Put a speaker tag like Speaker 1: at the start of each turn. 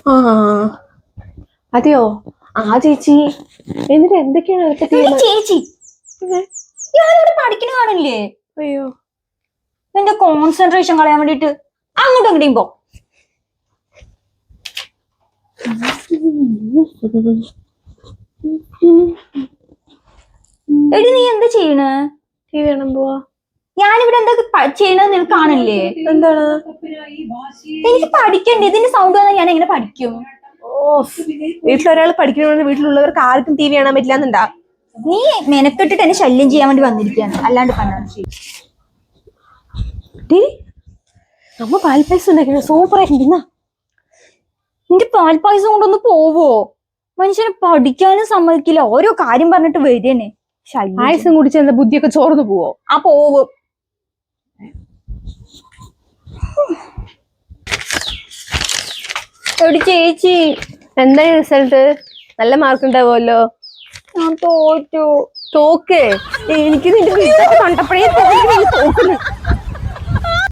Speaker 1: ആ അതെയോ? ആ ചേച്ചി, എന്നിട്ട് എന്തൊക്കെയാണ് അതൊക്കെ
Speaker 2: ചേച്ചി ഞാനിവിടെ പഠിക്കണ കാണില്ലേ?
Speaker 1: അയ്യോ,
Speaker 2: എന്റെ കോൺസെൻട്രേഷൻ കളയാൻ വേണ്ടിട്ട് അങ്ങോട്ടും ഇങ്ങോട്ടും പോ. എടി നീ എന്താ ചെയ്യണേ?
Speaker 1: ടി വി കാണാൻ പോവാ.
Speaker 2: ഞാനിവിടെ എന്താ ചെയ്യണത് നിനക്ക് കാണില്ലേ?
Speaker 1: എന്താണ്?
Speaker 2: എനിക്ക് പഠിക്കണ്ടേ? ഇതിന്റെ സൗണ്ട് വന്നാൽ ഞാൻ എങ്ങനെ പഠിക്കും?
Speaker 1: ഓ, വീട്ടിലൊരാൾ പഠിക്കണമെന്ന് വീട്ടിലുള്ളവർക്ക് ആർക്കും ടി വി കാണാൻ പറ്റില്ലാന്നുണ്ടാ?
Speaker 2: നീ മെനക്കെട്ടിട്ട് എന്നെ ശല്യം ചെയ്യാൻ വേണ്ടി വന്നിരിക്കുകയാണ്, അല്ലാണ്ട് പറഞ്ഞാൽ.
Speaker 1: നമ്മ പാൽപ്പായസം ഉണ്ടാക്കിയ സൂപ്പറായിട്ടുണ്ടെന്നാ.
Speaker 2: നിന്റെ പാൽപ്പായസം കൊണ്ടൊന്ന് പോവോ? മനുഷ്യനെ പഠിക്കാനും സമ്മതിക്കില്ല, ഓരോ കാര്യം പറഞ്ഞിട്ട് വരികന്നെ.
Speaker 1: പായസം കുടിച്ച എന്താ ബുദ്ധിയൊക്കെ ചോർന്നു പോവോ?
Speaker 2: ആ പോവും. എടി ചേച്ചി,
Speaker 1: എന്തായി റിസൾട്ട്? നല്ല മാർക്ക് ഉണ്ടാവുമല്ലോ.
Speaker 2: ഞാൻ തോറ്റു.
Speaker 1: തോക്ക്? എനിക്ക് നിന്റെ കണ്ടപ്പോഴേ തോക്കുന്നു.